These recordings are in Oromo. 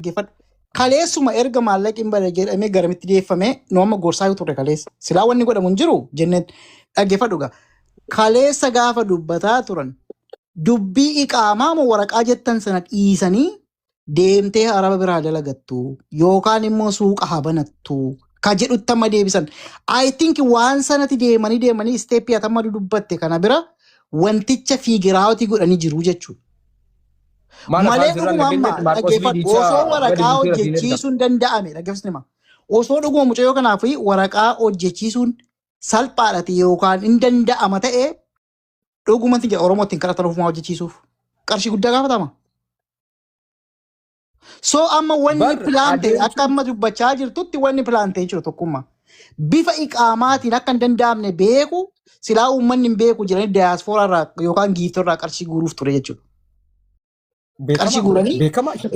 dhaggeeffadhu. Kaleessuma erga maallaqni bara jedhamee garamitti dhiyeeffame nooma gorsaa ture kaleessa. Silaa wanni godhamu hin jiru jenneen dhaggeeffadhu gaa. Kaleessa gaafa dubbataa turan dubbii iqaamaa moo waraqaa jettan sana dhiisanii deemtee araba biraa dalagattu yookaan immoo suuqa habanattu ka jedhutti amma deebisan. I think waan sanatti deemanii isteeppii atamma dubbatte kana bira wanticha fiigiraawoti godhanii jiru jechuudha. Malee dhuguma amma dhaggeeffadhu osoo waraqaa hojjechiisuun danda'ame dhaggeeffadhu. Osoo dhuguma mucayyoo kanaaf waraqaa hojjechiisuun salphaadhati yookaan hin danda'ama ta'e dhugumatti Oromootiin kadhatan ofumaa hojjechiisuuf qarshii guddaa gaafatama. So amma wanni pilaantee akka amma dubbachaa jirtutti wanni pilaantee jiru tokkummaa. Bifa iqaamaatiin akka hin danda'amne beeku silaa uummanni hin beeku jiranii daayaasfooraa irraa yookaan giiftorraa qarshii guuruuf ture jechuudha. Qarshii guuranii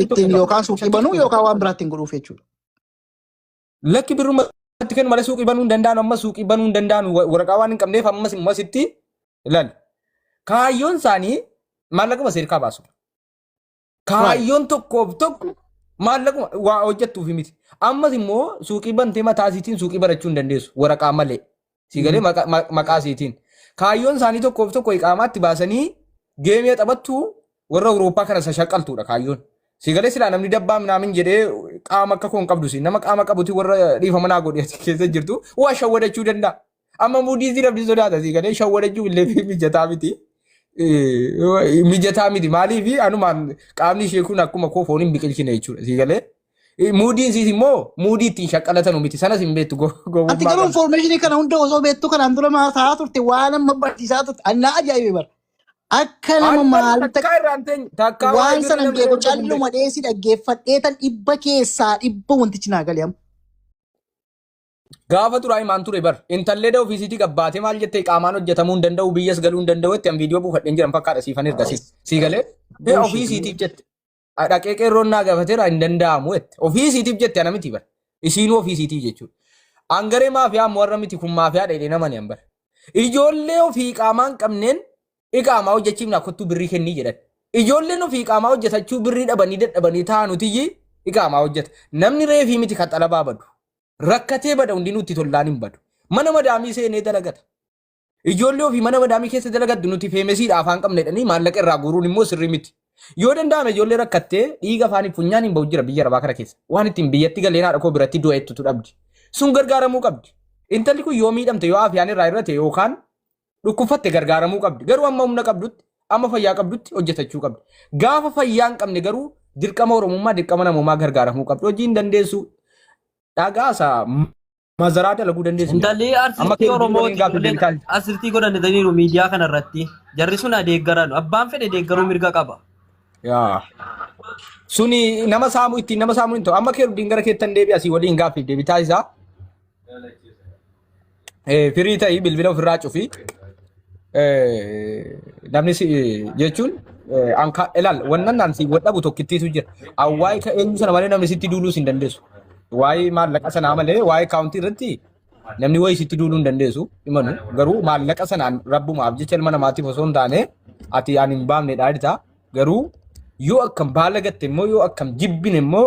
ittiin yookaan suuqii banuu yookaan waan biraatti hin godhuuf jechuudha. Lakki birrumatti kan malee suuqii banuu hin danda'an amma suuqii banuu hin danda'an waraqaa waan hin qabneef ammas immoo sitti ilaali. Kaayyoon isaanii maallaquma seerkaa baasu. Kaayyoon tokkoof tokko maallaquma waa hojjettuuf miti. Ammas immoo suuqii bantee mataa isiitiin suuqii barachuu hin dandeessu waraqaa malee. Siigalee maqaa isiitiin. Kaayyoon isaanii tokkoof tokko iqaamaatti baasanii geemee taphattu warra Awurooppaa kana shaqqaltuudha kaayyoon. Siigalee silaa namni dabbaa minaamin jedhee qaama akka koon qabdu nama qaama qabuti warra dhiifama naa godhe keessa jirtu waa shawwadachuu danda'a. Amma muudii rabbi sodaata siigalee shawwadachuu illee mijataa miti. Mijataa miti maaliif anumaan qaamni ishee kun akkuma koo foon hin biqilchine jechuudha siigalee. Muudii isiis immoo muudii ittiin shaqqalatan miti sanas hin beektu gowwummaa. Ati garuu informationii kana hunda osoo beektu kanaan dura maasaa turte waan amma barsiisaa turte annaa ajaa'ibee bara. Akka nama maalta waan sana beeku calluma dheessi dhaggeeffadheetan dhibba keessaa dhibba wantichi naa galee amma. Gaafa turaa himaan ture bar intallee da ofiisiitii qabbaatee maal jettee qaamaan hojjetamuu hin danda'u biyyas galuu hin danda'u itti viidiyoo buufadheen jiran fakkaata siifan ergasi siigalee ofiisiitiif jette dhaqee qeerroon naa gaafateera hin danda'amu jette ofiisiitiif jette ana miti bar isiinuu ofiisiitiif jechuudha. Angaree maafiyaa ammoo warra miti kun maafiyaa dheedhee namani an bar ijoollee ofii qaamaan qabneen iqaamaa hojjechiifna kottuu birrii kennii jedhan ijoolleen ofii iqaamaa hojjetachuu birrii dhabanii dadhabanii taa'anutiyyi iqaamaa hojjeta namni reefii miti kan xalabaa badu. Rakkatee bada hundi nuti tollaan hin badu. Mana madaamii seenee dalagata. Ijoollee ofii mana madaamii keessa dalagattu nuti feemesiidha afaan qabneedhanii maallaqa irraa guuruun immoo sirrii miti. Yoo danda'ame ijoollee rakkattee dhiiga afaanii funyaan hin bahu jira biyya arabaa kana keessa. Waan ittiin biyyatti galeenaa dhaqoo biratti du'a jettutu dhabdi. Sun gargaaramuu qabdi. Intalli kun yoo miidhamte yoo afyaan irraa irrate yookaan dhukkufatte gargaaramuu qabdi. Garuu amma humna qabdutti amma fayyaa qabdutti hojjetachuu qabdi. Gaafa fayyaa hin qabne garuu dirqama oromummaa dirqama namummaa gargaaramuu qabdi. Hojii hin dandeessu. Dhagaasa mazaraa dalaguu dandeessu. Intalli artistii Oromooti asirtii godhataniiru miidiyaa kanarratti jarri sun adeeggaran abbaan fedhe deeggaruu mirga qaba. Suni nama saamuu ittiin nama saamuu hin ta'u amma keeru gara keettan deebi'a asii waliin gaaffiif deebitaa isaa firii ta'ii bilbila ofirraa cufi namni jechuun ilaal wannan naan si wadhabu tokkittiitu jira awwaa'ee ka eenyu sana malee namni sitti duuluus hin dandeessu. Waa'ee maallaqa sanaa malee waa'ee kaawuntii irratti namni wayii sitti duuluu hin dandeessu himanu garuu maallaqa sanaan rabbumaaf jecha ilma namaatiif osoo hin taane ati ani hin baafnedha jedha garuu yoo akkam baalagatte immoo yoo akkam jibbine immoo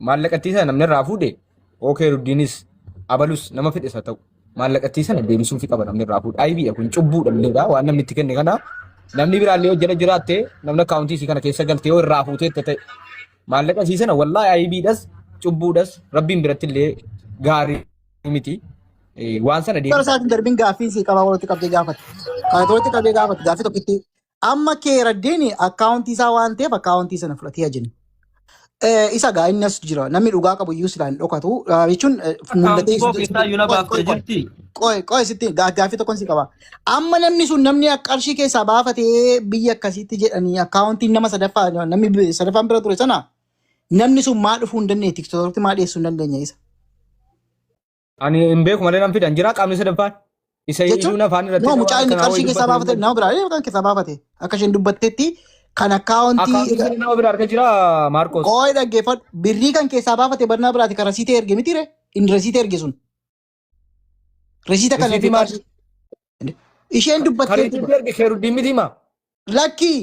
maallaqattii sana namni irraa fuudhe ookee ruddiinis abalus nama fedhes haa ta'u maallaqattii sana deebisuufi qaba namni irraa fuudhe aybiidha kun cubbuudha illeedha waan namni itti kenne kana namni biraallee hojjala jiraatte namni kaawuntii isii kana keessa galte yoo irraa fuuteetta ta'e maallaqa isii sana wallaahi aybiidhas cubbuudhas rabbiin biratti illee gaarii miti waan sana deemu. Isaatiin darbiin gaaffii si qabaa walitti qabdee gaafate. Kan walitti qabdee gaafate gaaffii tokkitti amma kee raddiin akkaawuntii isaa waan ta'eef akkaawuntii sana fudhatee jenna. Isa gaa inni as jira namni dhugaa qabu iyyuu silaan dhokatu jechuun mul'atee qoy sitti gaaffii tokkoon si qaba. Amma namni sun namni qarshii keessaa baafatee biyya akkasiitti jedhanii akkaawuntiin nama sadaffaa namni sadaffaan bira ture sana namni sun maa dhufuu hin dandeenye tiktookii maa dhiyeessuu hin dandeenye isa. Ani hin beeku malee nam fidan jira qaamni sadaffaan. Isa iyyuu afaan irratti. Nama mucaa inni qarshii keessaa baafate nama biraa kan keessaa baafate akka isheen dubbattetti kan akkaawuntii. Nama biraa harka jira Maarkos. Qooyi dhaggeeffadhu birrii kan keessaa baafate barnaa biraati kan rasiitee erge miti ree inni rasiitee erge sun. Rasiita kan erge isheen dubbatteetti. Kan erge keeruddiin miti himaa. Lakkii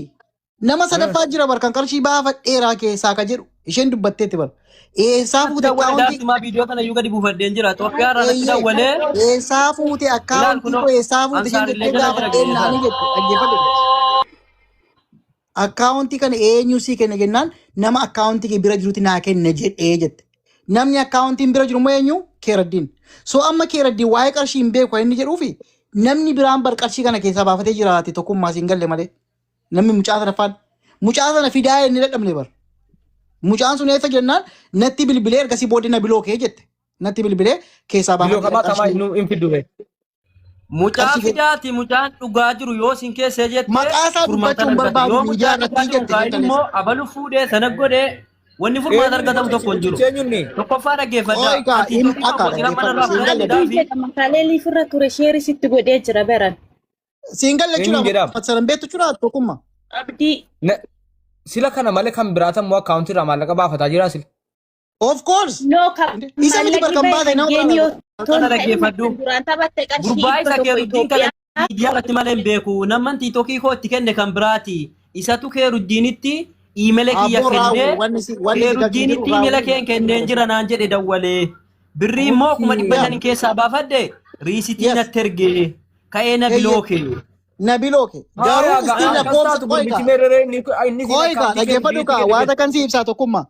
Nama sadaffaa jira bar kan qarshii baafadheeraa keessaa ka jedhu isheen dubbatteetti bar. Eessaa fuute akkaawuntii Ma video kana yuga di bufadeen jira. Itoophiyaa irraa natti dawwalee eessaa fuute akkaawuntii koo eessaa fuute isheen jettee gaafadheen naanii jette dhaggeeffadhe. Akkaawuntii kana eenyu sii kenna jennaan nama akkaawuntii kee bira jirutti naa kenna jedhee jette. Namni akkaawuntiin bira jiru moo eenyu? Keeraddiin. So amma keeraddiin waa'ee qarshii hin beeku inni jedhuufi namni biraan bar qarshii kana keessaa baafatee jiraate tokkummaa siin galle malee. Namni mucaa sana faan mucaa sana fidaa inni dadhabne bar. Mucaan sun eessa jennaan natti bilbilee ergasii booddee na bilookee jette. Natti bilbilee keessaa Biloo baafatee qabaa tamaa hin fidure. mucaa fidaati mucaan dhugaa jiru yoo sin keessee jette Maqaa isaa dubbachuun barbaadu miidiyaa irratti jette immoo abalu fuudhee sana godhee wanni furmaata argatamu tokko hin jiru. Eenyunni? Tokkoffaa dhaggeeffadhaa. Egaa inni akka dhaggeeffatu Makaalee liifirra ture sheerii sitti godhee jira beran. siin galle Eenyuun jechuudha. jedhama? Fatsaran beektu jechuudha tokkummaa. Abdii Sila kana malee kan biraatan moo akkaawuntii irraa maallaqa baafataa jira sila? Of course. no Isa miti barkan baate nama Kana dhaggeeffadhu. duraan taphatte qarshii Gurbaa isa tokko keeruddiin kana Itoophiyaa. miidiyaa irratti malee hin beeku. Namni tiitokii koo itti kenne kan biraati. Isatu keeruddiinitti iimele kiyya kennee keeruddiinitti iimele keen kenneen jira naan jedhe dawwalee. Birrii immoo 500 keessaa baafadhe riisitii natti ergee ka'ee na bilookee. na bilooke. Garuu istiin lakkoofsa qoyga dhaggeeffadhu kaa waata kan si ibsaa tokkummaa.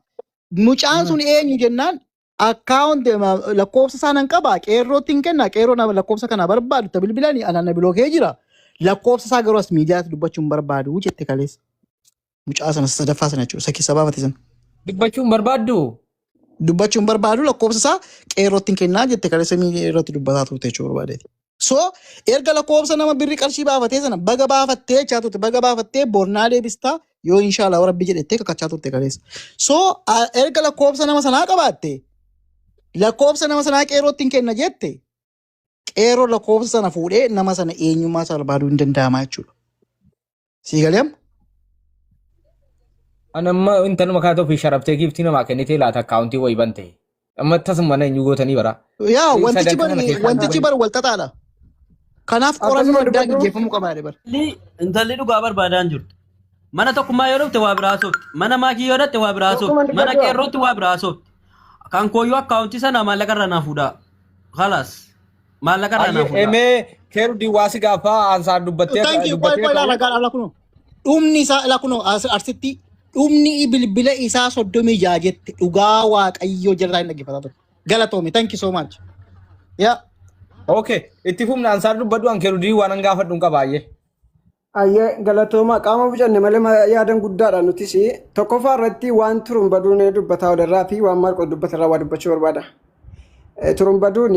Mucaan sun eenyu jennaan akkaawunti lakkoofsa isaa nan qaba qeerrootti hin kenna qeerroo nama lakkoofsa kana barbaadu ta bilbilanii anaan na bilookee jira. Lakkoofsa isaa garuu as miidiyaatti dubbachuun barbaadu jette kaleessa. Mucaa sana sadaffaa sana jechuudha isa keessa baafate sana. Dubbachuun barbaaddu? Dubbachuun barbaadu lakkoofsa isaa qeerrootti hin kennaa jette kaleessa miidiyaa irratti dubbataa turte jechuudha barbaadeeti. So erga lakkoofsa nama birri qarshii baafatee sana baga baafattee jechaa turte baga baafattee bornaa deebistaa yoo inshaallah rabbi jedhettee kakachaa turte kaleessa. So erga lakkoofsa nama sanaa qabaatte lakkoofsa nama sanaa qeerrootti hin kenna jette qeerroo lakkoofsa sana fuudhee nama sana eenyummaa isaa barbaaduu hin danda'ama jechuudha. Sii galee amma? Anamma intaluma kaatoo fi sharabtee giiftii namaa kennitee laata akkaawuntii wayii bante. Amma tasuma na eenyu gootanii bara. Yaa wantichi bari wal xaxaadha. Kanaaf qorannoo addaa gaggeeffamuu qabaadhe bara. Intalli dhugaa barbaadaan jirtu. Mana tokkummaa yoo dhufte waa biraa soofti. Mana maakii yoo dhatte waa biraa soofti. Mana qeerrootti waa biraa soofti. Kan kooyyoo akkaawuntii sana maallaqa irraa naa fuudha. Khalaas. Maallaqa irraa naa fuudha. Emee keeru diwaasi gaafa ansaan dubbattee dhumni isaa ilaa kunoo arsitti dhumni bilbila isaa 36 jette dhugaa waaqayyoo jalaa hin dhaggeeffataa ture. Galatoomi thank you so much. Yaa. Okay, itti fufna ansaan dubbadhu an keeru dii waan gaafadhu hin qabaayyee. Ayyee galatooma qaama bucanne malee yaadan guddaadha nutis tokkoffaa irratti waan turumbaduun dubbataa olarraa fi waan maal dubbatarraa waa dubbachuu barbaada. Turumbaduun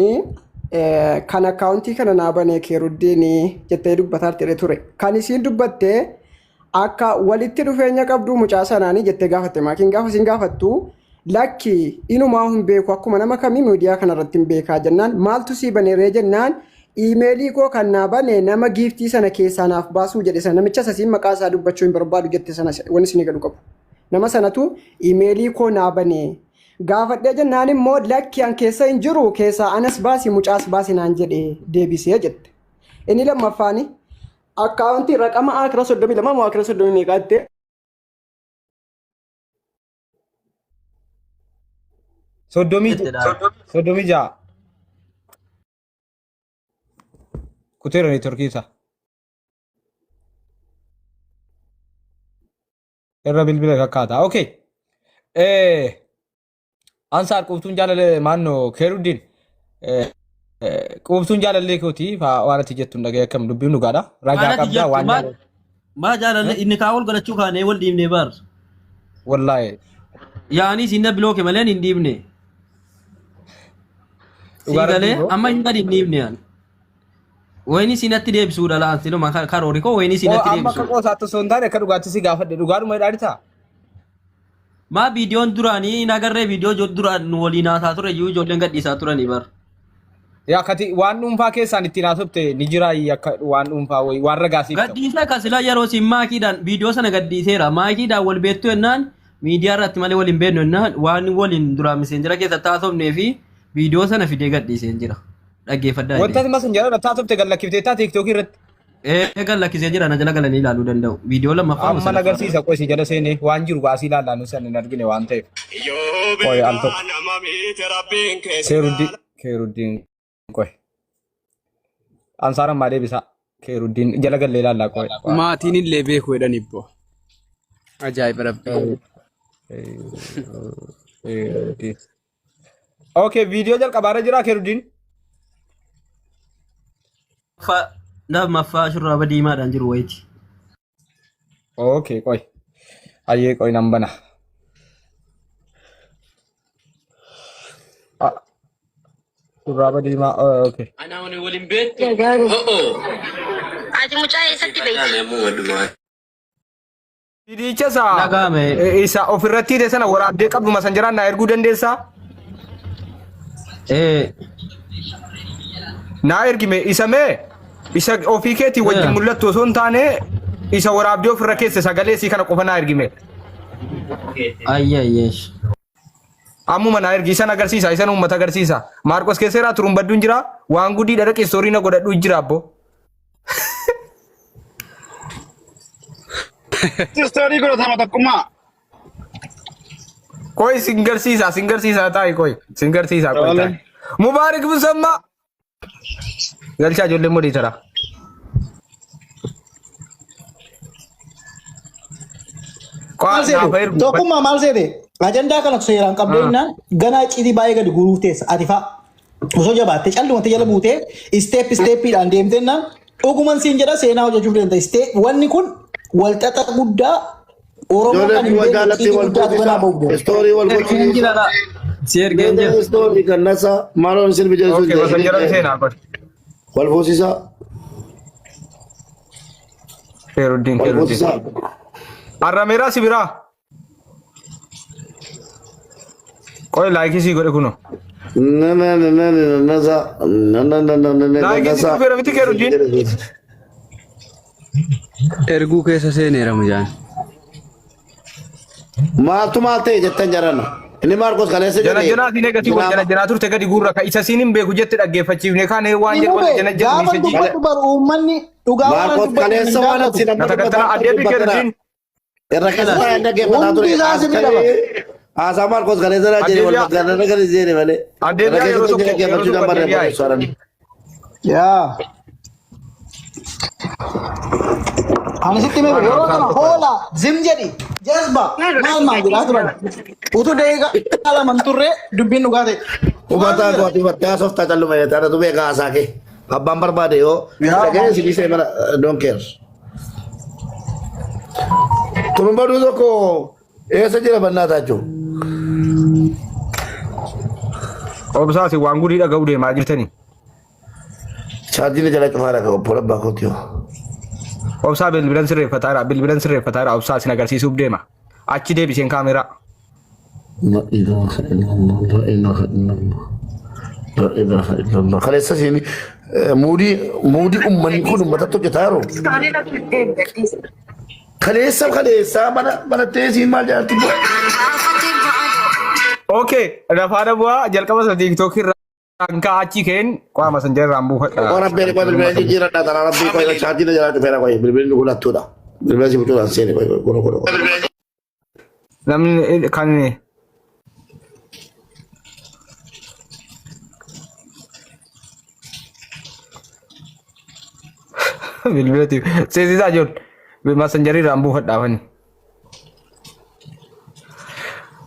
kan akkaawuntii kana naa banee keeruddiin jettee dubbataa ture. Kan isiin dubbattee akka walitti dhufeenya qabdu mucaa sanaanii jettee gaafatte maakiin gaafa isiin gaafattu lakki inumaa hin beeku akkuma nama kamii miidiyaa kanarratti hin beekaa jennaan maaltu sii baneeree jennaan iimeelii koo kan naa bane nama giiftii sana keessaa naaf baasuu jedhe sana namicha sasiin maqaa isaa dubbachuu hin barbaadu jette sana wanni isin gadhu qabu. Nama sanatu iimeelii koo naa bane gaafadhee jennaan immoo lakki an keessa hin jiru keessaa anas baasi mucaas baasi naan jedhe deebisee jette. Inni lammaffaani akkaawuntii raqama akira 32 moo akira 30 meeqaatte Soddomii ja'a. Kuteera neetworkii isaa. Irra bilbila kakkaata. Okay. Ansaan qubtuun jaalale maannoo keeruddiin. Qubtuun jaalallee kootii waan ati jettu hin dhagee akkam dubbiin dhugaadha. Ragaa qabdaa waan jaalale. Maa jaalallee inni kaa wal godhachuu kaanee wal dhiibnee baar. Wallaahi. Yaani isin bilooke malee hin dhiibne. Siigalee amma hin gadi hin dhiibne yaani. Wayini sinatti deebisuudha laansi numa karoori koo wayini sinatti deebisu. Amma kakoo saattu osoo hin taane akka dhugaatti si gaafadhe dhugaadhuma hidhaadhitaa? Maa viidiyoon duraanii nagarree viidiyoo duraan waliin haasaa ture iyyuu ijoolleen gadhiisaa turanii bar. Yaa kati waan dhuunfaa keessaan ittiin haasofte ni jiraa akka waan dhuunfaa wayi waan ragaasiif ta'u. Gadhiisa kasila yeroo siin maakiidhaan viidiyoo sana gadhiiseera. Maakiidhaan wal beektu jennaan miidiyaa irratti malee waliin beeknu jennaan waan waliin duraan miseenjira keessatti haasofnee fi viidiyoo sana fidee gadhiiseen jira. Dhaggeeffadhaa. Wanta mas hin jedhan taasofte gallakkifteettaa tiiktookii irratti. Eegan lakkisee jira na jala galanii ilaaluu danda'u. Viidiyoo lammaffaa amma nagarsiisa qoy si jala seene waan jiru baasii ilaalaa nu san hin argine waan ta'eef. Qoy al tokko. Keeruddiin qoy. Ansaara maa deebisa. Keeruddiin jala galee ilaalaa qoy. Maatiin illee beeku jedhan ibbo. Ajaa'iba rabbi. Okay, viidiyoo jalqabaarra jira Keeruddiin. Lammaffaa shurraaba diimaadhaan jiru wayiiti. Okay, qoy. Ayyee qoy nan bana. Shurraaba diimaa okay. Ana wani waliin beektu. Ati mucaa eessatti beekti? Viidiyicha isa ofirratti hidhe sana waraabdee qabdu masanjaraan naa erguu dandeessaa? Naa ergime isa mee isa ofii keetii wajjin mul'attu osoo hin taane isa waraabdee ofirra keessa sagalee isii kana qofa naa ergime. Ayyeesh. Ammuma naa ergi isan agarsiisa isan uummata agarsiisa. Maarqos keesseeraa turuun badduun jira waan gudii dhadhaqee soorii na godhadhu jira abbo. Story ko sama takuma. Koi singarsiisa ta'i koi. Singarsiisa koi ta'i. Mubarak Musamma. Galcha ijoollee modii tara. Tokkummaa maal seete? Ajandaa kana seeraan qabdeennaan ganaa cidii baay'ee gadi guuruuf teessa ati fa'a. Osoo jabaattee callumatti jala buutee isteeppiidhaan deemteennaan dhuguman siin jedha seenaa hojjechuuf dandeessa. Wanni kun walxaxa guddaa Oromoo kan hin beekne cidii guddaa banaa ba'u. Story wal gochuu jira. Seergeen jira. story kannasa maalon sirbi jedhu. Okay, masanjaraan seenaa koi. Wal foosisa. Keeruddiin. Arrameeraa sibiraa. Koi laayikii sii godhe kuno. Laayikii sii dhufeera miti Keeruddiin. Erguu keessa seeneera mujaan. Maaltu maal ta'e jettan jarana. Inni Maarqos kaleessa jedhee. Janaa negatii wal janaa turte gadi guurra ka isa siin hin beeku jette dhaggeeffachiifne kaan waan jedhu wal jana jedhu Gaafa dubbatu bar uummanni dhugaa waan Maarqos kaleessa waan ati nama Natakatara adeemi Keeruddiin. irra keessa waan dhaggeeffataa ture. Asa Maarqos kaleessa jedhee wal magaalaa nagar zeere malee. Adeemi yeroo tokko dhaggeeffachuu dan barree soorani. yaa. Ani sitti mee yeroo kana hoola zim jedhi jazba maal jedhaa turan utuu deegaa lama turre dubbiin dhugaa ta'e. Ubataa gooti ubataa softaa callu malee taata tu beekaa hasaa kee abbaan barbaade yoo dhagee si dhiisee mana don't care. Turun baduu tokko eessa jira bannaa taachuu. Obsaasi waan gudii dhaga'uu deemaa jirtanii. Chaarjiin jala cufaadha kan obbo Labbaa kooti yoo. Obsaa bilbilan sirreeffataadha obsaa sin agarsiisuuf deema. Achi deebiseen kaameraa. Kaleessa siin muudii uummanni kun uummatatti hojjetaa yeroo. Kaleessa mana teessiin maal jedhamti bu'a. Okay, lafaadha bu'aa jalqaba isa TikTok irraa kan achi keen qaama sanjarraan buufadha. Orang beli kau beli jira dah tanah Arabi kau yang charge ni jalan tu beli kau beli gula tu dah beli si betul sini kau gula. Namni kan ni. Bilbil tu. Sesi saja. Bima sanjari rambu hat dawan.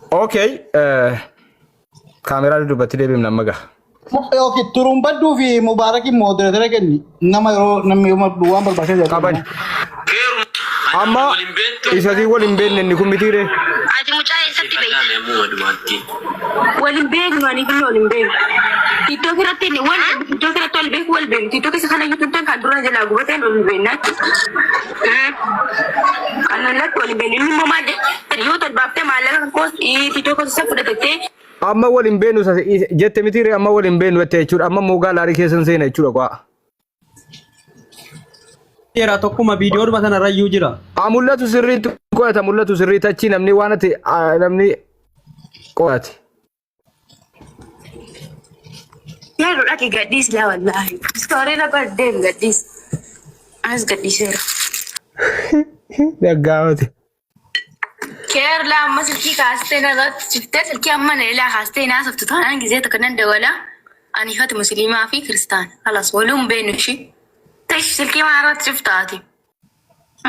Okay, kamera duduk bati dia bim nama gah. Okay, turun baduu fi Mubaarakiin moderatora kenni nama yeroo namni waan barbaachisa jedhu. Kaban. Amma isa di waliin beekne inni kun mitiire. Ati mucaa eessatti beekti? Waliin beeknu ani kun waliin beeknu. TikTok irratti wal beeknu. TikTok isa kana YouTube kan dura jalaa gubateen waliin beeknaatti. Kanalatti waliin beeknu. Inni immoo maal jedhe yoo tolbaaftee maallaqa koos TikTok isa fudhatettee. Amma waliin beeknu jette mitiire amma waliin beeknu jettee jechuudha. Amma moogaa laarii keessan seena jechuudha kwa. Era tokkuma viidiyoo dhuma kana rayyuu jira. Mul'atu sirriitti qo'ata mul'atu sirriitti achi namni waan ati namni qo'ate. Yaaduu dhaqi gadhiis laa wallaahi. Istooriin akka deemu gadhiis. Asgad dhiiseera. Dhaggaafate. Keer laa amma silkii kaastee narratti ciftee silkii amma na ilaa kaastee naasoftu taanaan gizee takka nan dawala ani hati musliimaa fi kiristaan halas waluun beenu ishi tash silkii maa irratti ciftaati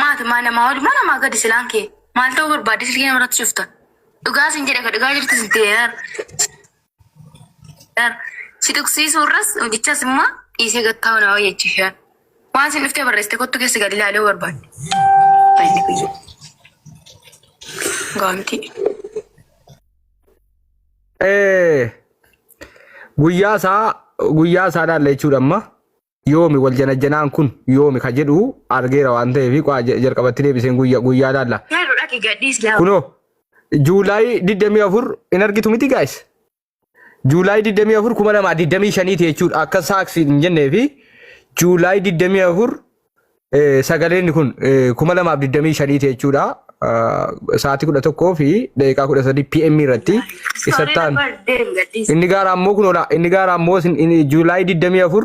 maati maa namaa wali maa namaa gadi silaan kee maal ta'uu barbaade silkii nama irratti cifta dhugaa sin jedhe ka dhugaa jirti sinteer si tuqsiisuu irras hojichas immoo dhiisee gattaa'u na wayyachiishan waan sin dhuftee barreessite kottu keessa gadi ilaaluu barbaade. Ganti. Guyyaa isaadhaan jechuudha amma yoomi wal janajjanaan kun yoomi ka jedhu argeera waan ta'eef qo'a jalqabatti deebiseen guyyaa daalla. Kunoo Juulaay 24 in argitu miti guys. Juulaay 24 2025 jechuudha akka saaksii hin jennee fi Juulaay 24 sagaleen kun 2025 jechuudha. Sa'aatii 11 fi daqiiqaa 13 PM irratti isattaan inni gaara ammoo kunoodha inni gaara ammoo Juulaay 24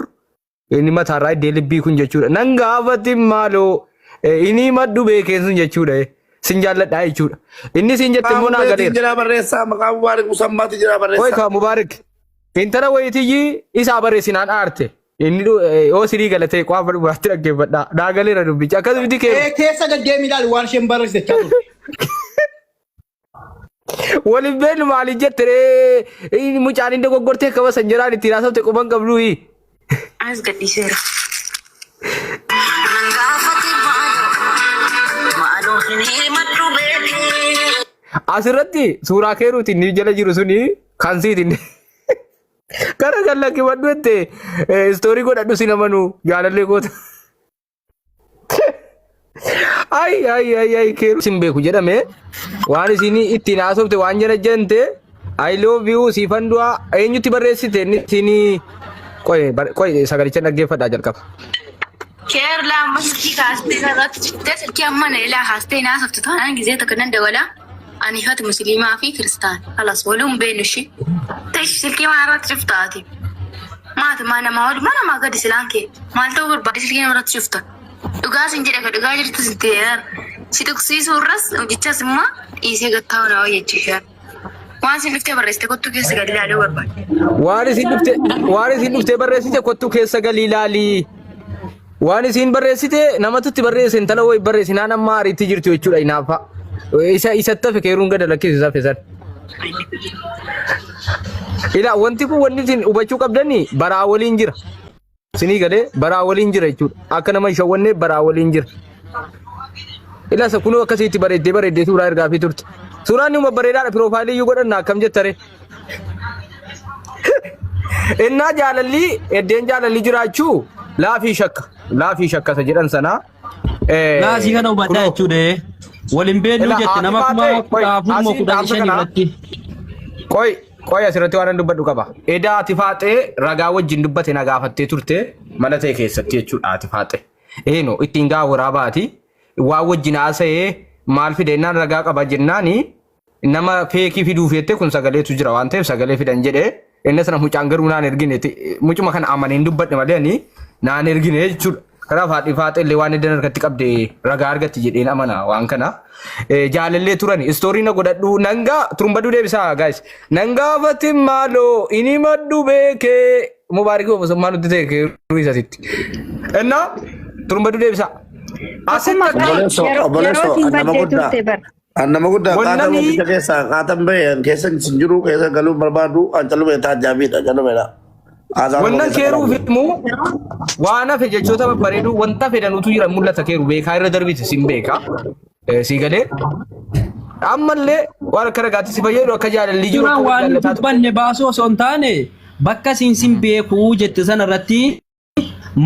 inni mataarraa deelibbii kun jechuudha nan gaafatti maaloo inni maddu beekeen sun jechuudha sin jaalladhaa jechuudha inni sin jette immoo naa galeera jira barreessaa maqaa Mubaarak Musammaati jira barreessaa Oy ka Mubaarak intala wayitiyyi isaa barreessinaan aarte inni oo sirii galatee qofa dhugaatti dhaggeeffadha daagaleera dubbicha akkasumatti keessa gaddeemi ilaali waan isheen barreessite waliin beenu maaliin jettere mucaan inni goggortee qaba sanjaraan itti naasofte quban qabdu Asgad dhiiseera. Asirratti suuraa keeruuti inni jala jiru suni kan siitiin Kara galla ki waddu ette story godhadhu sin amanu jaalallee goota. Ay keeru sin beeku jedhame waan isin ittiin haasofte waan janajjante I love you siifandua eenyutti barreessite isin qoy sagalicha dhaggeeffadhaa jalqaba. Keer laa amma silkii kaastee irratti ciftee silkii amma na ilaa kaastee naasoftu taanaan gizee takka nan dawala ani hati musliimaa fi kiristaan halas waluun beenu ishi tash silkii maa irratti ciftaati maati maa namaa wali maa namaa gadi silaan kee maal ta'uu barbaade silkii nama irratti cifta dhugaa sin jedhe ka dhugaa jirti sinteer si tuqsiisuu irras hojichas immoo dhiisee gattaa'u na wayyachiishan waan isin dhuftee barreessite kottuu keessa gadi ilaaluu barbaade waan isin dhuftee barreessite kottuu keessa gali ilaalii waan isin barreessite namatutti barreesse intala way barreessinaan amma ariitti jirtu jechuudha inaafa isa tafe keeruun gada lakkisu isa fesan ila wanti kun wanni isin hubachuu qabdani baraa waliin jira sinii galee baraa waliin jira jechuudha akka nama shawwanne baraa waliin jira ila sa kunu akkasitti bareeddee suuraa ergaa fi turte suuraan numa bareedaadha piroofaayilii iyyuu godhanna akkam jettare innaa jaalalli eddeen jaalalli jiraachuu laafii shakka sa jedhan sana laasii kana hubadhaa jechuudha waliin beeluu jette nama kuma afurmoo 15 irratti qoy asirratti waan dubbadhu qaba edaa ati faaxee ragaa wajjin dubbate na gaafattee turte mana ta'e keessatti jechuudha ati faaxee eeno ittiin gaa waraabaati waa wajjin haasa'ee maal fidennaan ragaa qaba jennaani nama feekii fiduu feette kun sagaleetu jira waan ta'eef sagalee fidan jedhee innis na mucaan garuu naan ergine mucuma kana amaneen dubbadhe malee ani naan ergine jechuudha karaa faaxee illee waan eddan harkatti qabde ragaa argatti jedheen amana waan kana jaalallee turan istoorii na godhadhu nanga turumbaduu deebisaa guys nanga fati maaloo ini maddu beekee mubaarikii obosummaa nutti ta'e ruisasitti enna turumbaduu deebisaa Nama guddaa kaata walitti kaatan bayan keessa jiru keessa galuu barbaadu ancalu beetaa jaabiidha jalumeedha. Wannan keeruu filmu waan hafe jechoota babbareedu wanta fedhanuutu jira mul'ata keeru beekaa irra darbiti sin beeka si galee ammallee waan akka ragaatti si fayyadu akka jaalalli jiru akka waan dubbanne baasoo osoo hin taane bakka sin beekuu jette sana irratti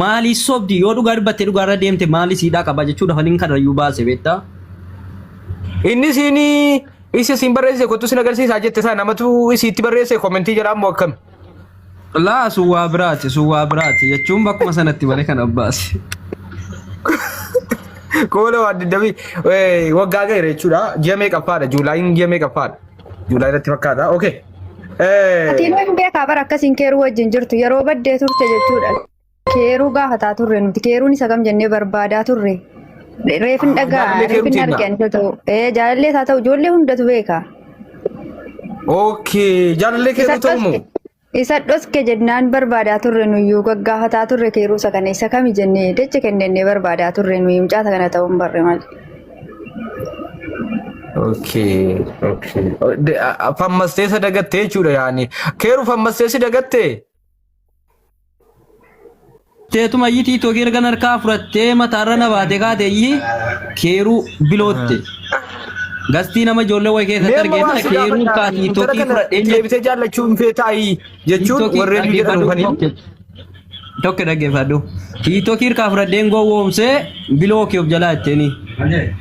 maali sobdi yoo dhugaa dubbatte dhugaa irra deemte maali siidhaa qaba jechuudha faliin kanarrayyuu baase beektaa. Inni sini isa sin barreesse kottu sin agarsiisaa jette sana namatu isiitti barreesse komentii jedhaan moo akkam. Laa suwaa biraati jechuun bakkuma sanatti malee kan abbaase. Koola waan diddabii waggaa gaheera jechuudha ji'a meeqaffaadha juulaayin ji'a meeqaffaadha juulaay irratti fakkaata okay. Atiinoo hin beekaa bara akkasiin keeruu wajjin jirtu yeroo baddee turte jechuudha. Keeruu gaafataa turre nuti keeruun isa kam jennee barbaadaa turre. Reefin dhagaa reefin argan ta'u jaalallee haa ta'u ijoollee hundatu beeka. Okay, jaalallee keeruu ta'umoo? Isa dhoske jennaan barbaadaa turre nuyyuu gaggaafataa turre keeruu isa kana isa kami jennee dacha kennennee barbaadaa turre nuyi mucaasa kana ta'uu hin barre maali. Okay. Fammastee sadagattee jechuudha yaani. Keeruu fammastee si dagattee? Teetuma yitii tokii erga narkaa fudhattee mataarra na baate kaateeyyi keeruu bilootte. Gastii nama ijoollee wayii keessatti argeessa keeruu kaatii tokii fudhadhee deebitee jaallachuun feetaayii jechuun warreen jedhan dhufanii. Tokko dhaggeeffadhu. Tiitokii irkaa fudhadheen gowwoomsee biloo kee of jalaa jetteeni.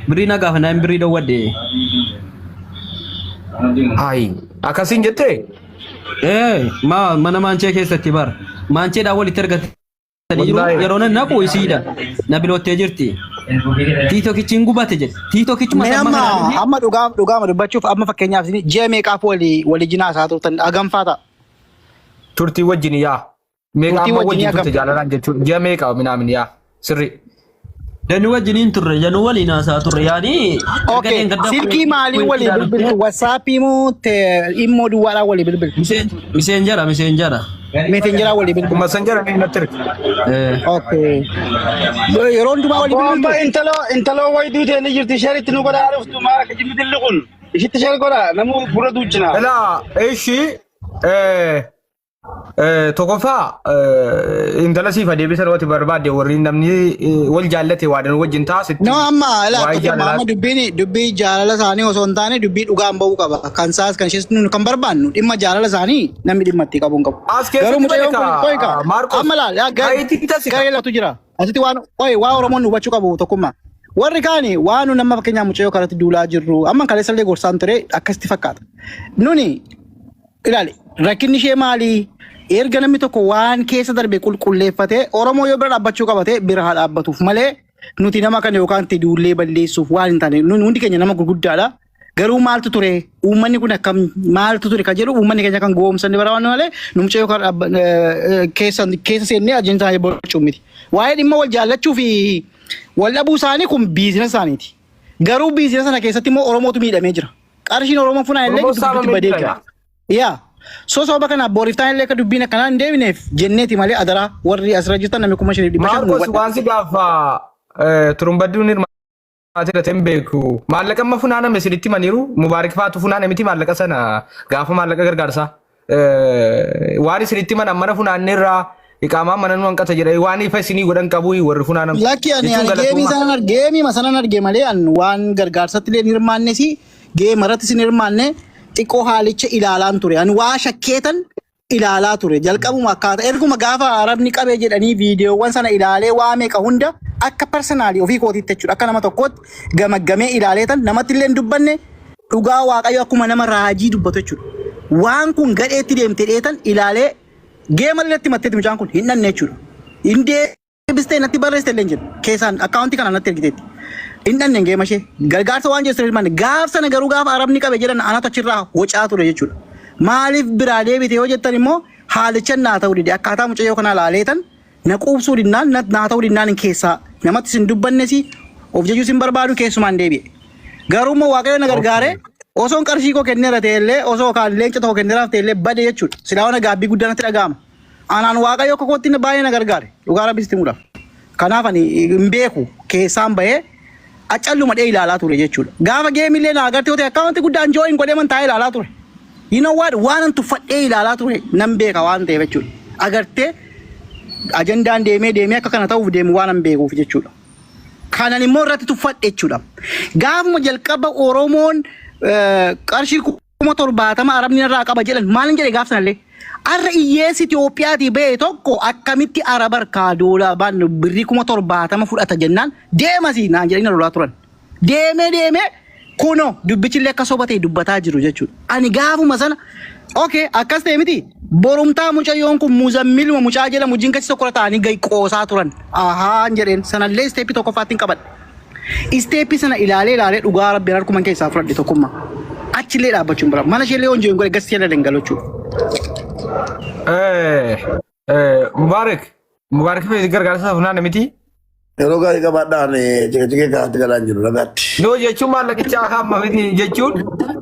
Birrii na gaafa naan birrii dhowwadde. Hayi akkasiin jettee? Mana maanchee keessatti bara. Maancheedhaan walitti argatte. Yeroo nan naqu isiidha. Na biloottee jirti. Tiitokichi hin gubate jedhe. Tiitokichuma amma dhugaama dubbachuuf amma fakkeenyaaf ji'a meeqaaf walii jinaa isaa turtan hagamfaa ta'a. Turtii wajjin yaa. Meeqaaf wajjin turte jaalalaan jechuun ji'a meeqa minaamin yaa sirri. Danuu wajjiniin turre januu waliin haasaa turre yaani. Okay, silkii maalii walii bilbiltu WhatsAppii moo immoo duwwaadhaa walii bilbiltu? Miseenjara. Messengeraa walii bilbiltu. Messengeraa ni natti hirti. Okay. Yeroo hundumaa walii bilbiltu. Amma intaloo wayi duutee ni jirti sharitti nu godhaa dhuftu maa akka jimmitilli kun ishitti shari godhaa namuu bura duuchina. Ilaa ishi tokkoffaa intala siif adeebisa irratti barbaade warri namni wal jaallate waadan wajjin taasisu. No amma amma dubbii jaalala isaanii osoo hin taane dubbii dhugaan bahuu qaba. Kan isaas kan ishees kan barbaannu dhimma jaalala isaanii namni dhimma itti qabuun qabu. Garuu mucayyoon kun qoyika amma laal garee latu jira. Asitti waan Oromoon hubachuu qabu tokkummaa. Warri kaani waan nama fakkeenyaaf mucayyoo kanatti duulaa jirru amma kaleessallee gorsaan ture akkasitti fakkaata. Nuni ilaali rakkinni ishee maali? Erga namni tokko waan keessa darbe qulqulleeffatee Oromoo yoo bira dhaabbachuu qabate bira haa dhaabbatuuf malee nuti nama kana yookaan itti duullee balleessuuf waan hin taane hundi keenya nama gurguddaadha. Garuu maaltu ture uummanni kun akkam maaltu ture kan jedhu uummanni keenya kan goomsanni baraawwanne malee numcha yookaan keessa seennee ajandaa boocuu miti. Waa'ee dhimma wal jaallachuu fi wal dhabuu isaanii kun biizinasa isaaniiti. Garuu biizinasa sana keessatti immoo Oromootu miidhamee jira. Qarshiin Oromoo funaa illee gidduutti badee jira. Yaa. Soba kana boriftaan illee ka dubbiin akkanaa hin deebineef jenneeti malee adaraa warri asirra jirtan namni 5,500. Maarkos waan si gaafa turumbadduun hirmaatee dhateen beeku maallaqa amma funaaname sirriitti maniiru mubaarik faatu funaane miti maallaqa sana gaafa maallaqa gargaarsaa waan sirriitti mana funaanneerraa iqaamaa mana nu hanqata jedhee waan ifa isinii godhan qabu warri funaaname. Lakki ani geemii sanan arge malee waan gargaarsatti illee hirmaannesi geemarratti sin hirmaanne. Xiqqoo haalicha ilaalaan ture. Ani waa shakkeetan ilaalaa ture. Jalqabuma akkaataa erguma gaafa Arabni qabee jedhanii viidiyoowwan sana ilaalee waa meeqa hunda akka personaalii ofii kootiitti jechuudha. Akka nama tokkootti gamaggamee ilaaleetan namatti illee hin dubbanne dhugaa Waaqayyo akkuma nama raajii dubbatu jechuudha. Waan kun gadheetti deemtee dheetan ilaalee geema irratti matteetti mucaan kun hin dhanne jechuudha. Hin deebistee natti barreessite illee hin jedhu. Keessaan akkaawuntii kana natti ergiteetti. Indan nenge mashe gargaarsa waan jeessu ilmaan gaaf sana garuu gaaf Arabni qabe jedhan anatu achirraa wocaa ture jechuudha. Maaliif biraa deebite yoo jettan immoo haalicha naa ta'uu dide akkaataa mucayyoo kana laaleetan na quubsuu dinnaan naa ta'uu dinnaan keessaa namatti sin dubbannesi of jechuu sin barbaadu keessumaan deebi'e. Garuu immoo Waaqayyo na gargaare osoo qarshii koo kenneera ta'ellee osoo kaan leenca tokko kenneeraaf ta'ellee bade jechuudha. Silaa wana gaabbii guddaa natti dhaga'ama. Anaan Waaqayyo akka kootti baay'ee na gargaare dhugaa Rabbitti himuudhaaf. Kanaaf ani hin beeku keessaan bahee Achalluma dhee ilaalaa ture jechuudha. Gaafa geemillee na agartee yoo ta'e akkaawuntii guddaan jooyin godhee man taa'ee ilaalaa ture. You know what? Waan tuffadhee ilaalaa ture nan beeka waan ta'eef jechuudha. Agartee ajandaan deemee akka kana ta'uuf deemu waan an beekuuf jechuudha. Kanan immoo irratti tuffadhe jechuudha. Gaafuma jalqaba Oromoon qarshii 70,000 Arabni irraa qaba jedhan maal hin jedhe gaaf sanallee. Arra iyyeessi Itoophiyaatii ba'e tokko akkamitti Araba harkaa doolaa baannu birrii 70,000 fudhata jennaan deemasi naan jedhanii lolaa turan. Deemee kuno dubbichillee akka soba ta'e dubbataa jiru jechuudha. Ani gaafuma sana akkas ta'e miti borumtaa mucayyoon kun Muzammiluma mucaa jedhamu jinkachi tokko ta'anii gadi qoosaa turan. Ahaan jedheen sanallee isteeppii tokkoffaatti hin qabadhe. Isteeppii sana ilaalee dhugaa Rabbiin harkuman keessaa fudhadhe tokkummaa. Achillee dhaabbachuun bira mana isheellee yoo hin jiru gasii jala dangalachuudha. Mubarak Mubarak fi gargaarsa funaan miti. Yeroo gaarii qabaadhaan jigee kaatti galaan jiru lagaatti. No jechuun maallaqicha hamma miti jechuun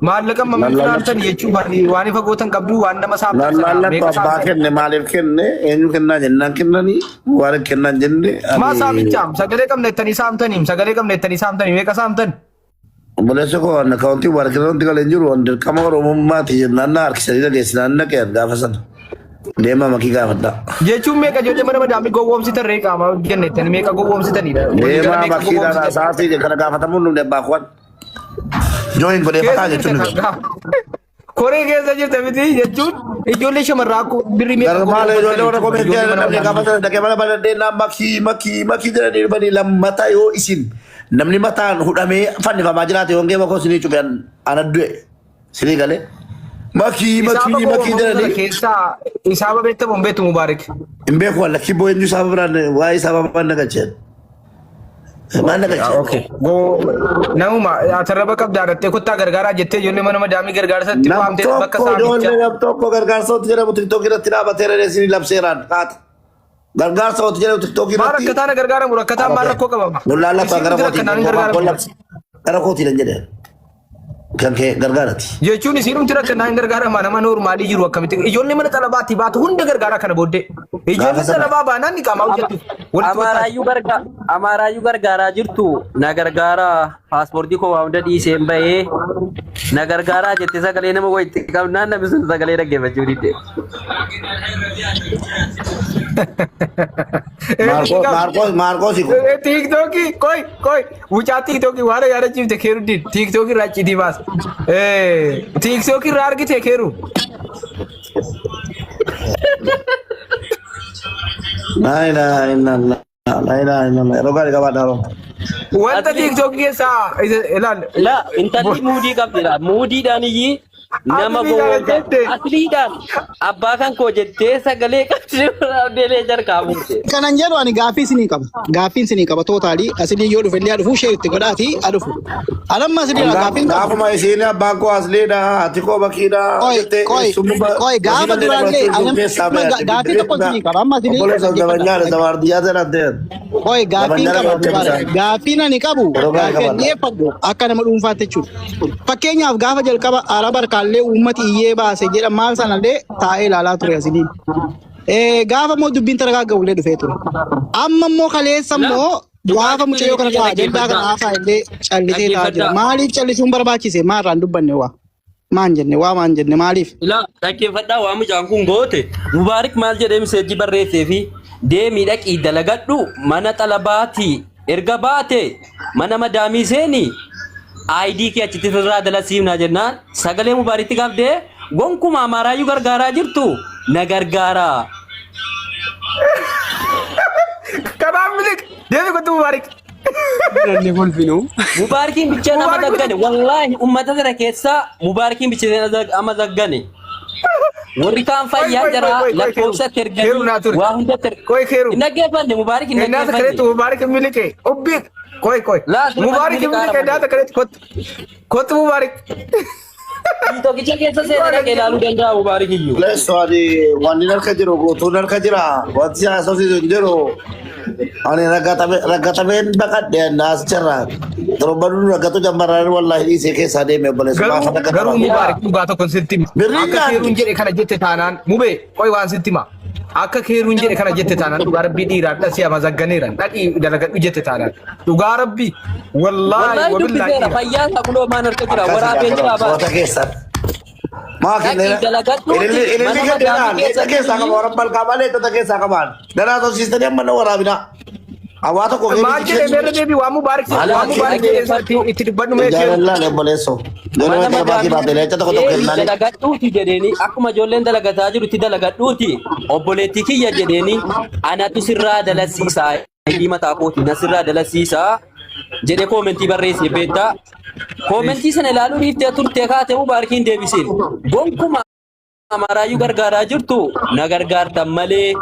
maallaqa mamii firaartan jechuun waan ifa gootan qabdu waan nama saamtan. Laallattu abbaa kenne maaliif kenne eenyu kennaa jennaan kennanii waan kennaan jenne. Maa saamichaam sagalee qabna jettanii saamtaniim sagalee qabna jettanii saamtanii meeqa saamtan? Obboleessa koo waan akaawuntii warqinatti galee jiru waan dirqama oromummaati jennaan na harkisanii dhageessinaan naqee gaafa sana. Deema makii gaafadha. Jechuun meeqa ijoollee mana madaamii gowwoomsitan ree qaama jennettani meeqa gowwoomsitanidha. Deema makii dhala sa'aatii kana gaafatamuun nuti abbaa kuwan. Jooyin godhee fataa jechuun. Koree keessa jirta miti jechuun ijoollee shamarraa birrii meeqa. Garmaala ijoollee warra komeetii namni gaafatan dhaqee mana baladheenaa makii jedhanii dhufanii lammataa yoo isin namni mataan hudhamee fannifamaa jiraate hongee makoo sinii cufee ana du'e sinii galee. Makii jedhanii. Keessaa isaaba beektamu hin beektu Mubaarik. Hin beeku walla kibboo eenyu isaaba biraan waa'ee isaaba maal naqacheen. Maal naqacheen. Namuma asirra qabdaa dhattee kottaa gargaaraa jettee ijoollee mana madaamii gargaarsatti waamtee bakka saamicha. Nam tokko gargaarsaatti jedhamu tiktookii irratti dhaabatee reessinii labseeraan qaata. Gargaarsaatti jedhamu tiktookii irratti. Maal rakkataan gargaaramu rakkataan maal rakkoo qabama. Bullaallatu gara kootii lan jedheen. Kan kee gargaarati. Jechuun isiinumti rakkanaa hin gargaarama nama noormaalii jiru akkamitti ijoollee mana xalabaatti baatu hunda gargaaraa kana booddee ijoollee xalabaa baanaan ni qaamaa hojjettu. Amaaraayyuu gargaaraa jirtu na gargaaraa paaspoortii koo waa hunda dhiiseen bahee na gargaaraa jettee sagalee nama wayitti qabnaan namni sun sagalee dhaggeeffachuu didde. Maarkoos Tiiktookii koi wucaa tiiktookii waan yaadachiifte keeruddin tiiktookii irraa citii baas. TikTok irraa argite keeru. Rogaari qabaadhaa. Wanta TikTok keessaa ilaal. La intalli muudii qabdira. Muudiidhaan iyyii nama gowwoomsa asliidhaan abbaa kan koo jettee sagalee qabdee jarqaamu. Kanan jedhu ani gaaffii isinii qaba. Gaaffiin isinii qaba tootaalii asilii yoo dhufe illee dhufu sheeritti godhaati adufu. Alamma asilii gaaffiin qaba. Gaafuma isiin abbaan koo asliidha ati koo bakiidha. Koi gaafa duraallee gaaffii tokko isinii qaba. Amma asilii. Obboleessa Zabanyaan Zawaardiyyaa jedhamteen. Koi gaaffiin qaba. Gaaffiin ani qabu gaaffiin dhiyeeffadhu akka nama dhuunfaatti jechuudha. Fakkeenyaaf gaafa jalqaba araba harkaallee uummati iyyee baase jedha maal sanallee taa'ee ilaalaa ture asiliin. Gaafa moo dubbiin taragaaga'ullee dhufee ture. Amma immoo kaleessa immoo gaafa mucayyoo kana ta'a ajandaa kana haasaa illee callisee taa'aa jira. Maaliif callisuun barbaachise maarraan dubbanne waa? Maan jenne maaliif? Ilaa dhaggeeffadhaa waa mucaan kun goote Mubaarik maal jedhee miseejii barreessee fi deemii dhaqii dalagadhu mana xalabaatii erga baate mana madaamii seenii ID kee achitti irraa dalasiifnaa jennaan sagalee Mubaaritti qabdee gonkuma Amaaraayyuu gargaaraa jirtu na gargaaraa. Kabaam milik deemi kottu Mubaarik. Mubaarikiin bicha nama zaggane wallaahi ummata sana keessaa Mubaarikiin bicha nama zaggane. Warri kaan fayyaa jira lakkoofsa terganii waa hunda terganii. Naggeeffanne Mubaarik hin naggeeffanne. Mubaarik milike obbi koi. Mubaarik milike daata kareetti kottu Mubaarik. Tokkicha keessa seenaa dhaqee ilaaluu danda'a Mubaarik iyyuu. Leessooni wanni harka jiru guutuun harka jira wanti siyaasofsiisu hin jiru. Ani raggatameen baqadhe naas jirra. Torbanuun raggatu jammaraan wallaahi dhiisee keessaa deeme obboleessa. Garuu Mubaarik dhugaa tokko sitti hima. Akka keeruun jedhe kana jette taanaan mubee qoi waan sitti hima. Akka keeruun jedhe kana jette taanaan dhugaa rabbii dhiiraan dhasii ama zagganeeran dhaqii dalagadhu jette taanaan dhugaa rabbii wallaahi wabillahi. Fayyaa saquloo maan harka jira waraabee jira baata. Makin ini kita kisah kamu orang Balkaman itu kisah kaman. Dan atau sistemnya mana orang bina. Awak tu kau Makin mere debi wamu barik itu di Bandung meja. Janganlah ne boleh so. Jangan macam bagi bapak dia. Cakap kau kenal. Dalagadhu ti jedeni. Aku majolen dalagata jiru ti dalagadhu ti. Obboleti kiyya jedeni. Anatu sirraa dalasiisa. Hidii mataa kooti na sirraa dalasiisa. Jedhe koomenti barreesse beektaa. Koomenti sana ilaaluu dhiiftee turtee kaatee Mubaarikiin deebiseen. Gonkuma Amaaraayyuu gargaaraa jirtu na gargaartan malee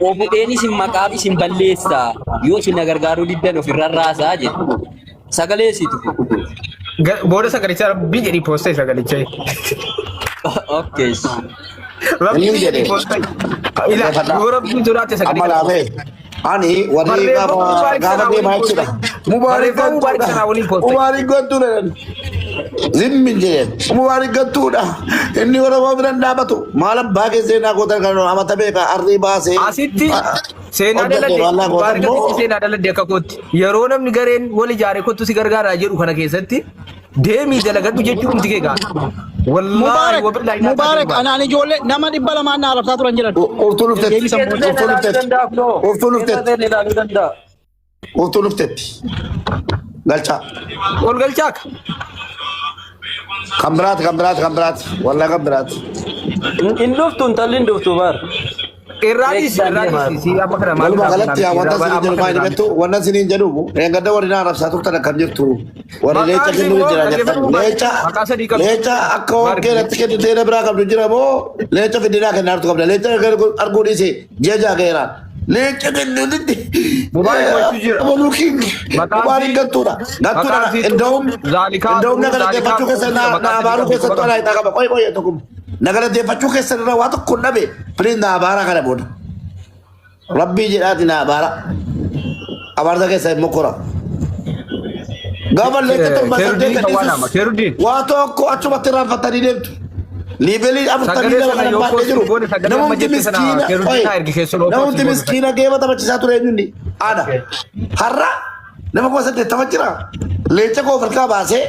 obudeen isin maqaa isin balleessa yoo isin na gargaaruu diddan ofirra raasaa jedhu. Sagaleessitu. Booda sagalichaa biyya dhiphoostee sagalichaa. Okay. Rabbi Inni jedhe. yoo rabbiin sodaate sagalee Amma laafee. Ani warri gaafa deemaa jechuudha. Mubaarik gantuudha. Zimmin jedheen. Mubaarik gantuudha. Inni Oromoo biraan dhaabatu. Maal abbaa keessee naa gootan kan amata beeka arrii baasee. Asitti seenaa daladde akka kootti yeroo namni gareen wal ijaaree kottu si gargaaraa jedhu kana keessatti deemii dalagadhu jechuun miti keegaa. Mubaarak anaan ijoollee nama 200 na arabsaa turan jedhan. Urtuu luftetti. Galchaa. Ol galchaaka. Kan biraati. Wallah kan biraati. Induftu intalli induftu bar. Irraadis si apa kana maal Walumaa galatti yaa wanta siniin jedhu maal jettu wannan siniin jedhu eeggadda warri na arabsaa turtan akkam jirtu warri leecha kennu jira jettan leecha akka hoggeeratti kennitee na biraa qabdu jira moo leecha fidinaa kennaartu qabda leecha arguu dhiise jeejaa ga'eeraan leecha kennuutti mubaarik gattuudha inda'um na galateeffachuu keessa na abaaruu keessattuu anaa itaa qaba qoy tokkum nagara deeffachuu keessan irraa waa tokko dhabe firiin na abaara kana booda rabbii jedhaati na abaara abaarsa keessa immoo kora gaafa leecha torba saddeet waa tokko achumatti irraanfattanii deemtu liivelii afurtanii lama kana baadhee jiru namumti miskiina geema taphachiisaa ture eenyundi aada har'a nama kuma saddeettama jira leecha koo ofirkaa baasee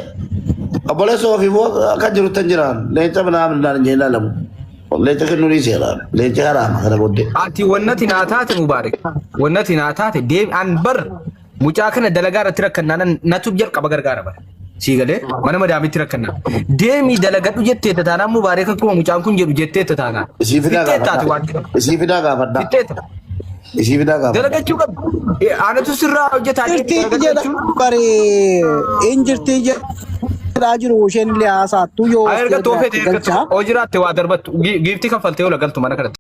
obboleessa ofii akka jirutti hin jiraan leenca manaa mindaan hin ilaalamu leenca kennuu ni seeraan leenca haraama kana booddee. Ati wannati naa taate Mubaarik wannati naa taate deem an bar mucaa kana dalagaa irratti rakkannaan natu jalqaba gargaara bara sii galee mana madaamitti rakkannaa deemii dalagadhu jettee taanaan Mubaarik akkuma mucaan kun jedhu jettee taanaan. Isii fidaa gaafadha. Isii fidaa gaafadha. Dalagachuu qabdu. Aanatu sirraa hojjetaa injirtii jedhaa jiru isheen illee haasaattu yoo erga toofee hojiraatte waa darbattu giiftii kaffaltee ola galtu mana kanatti.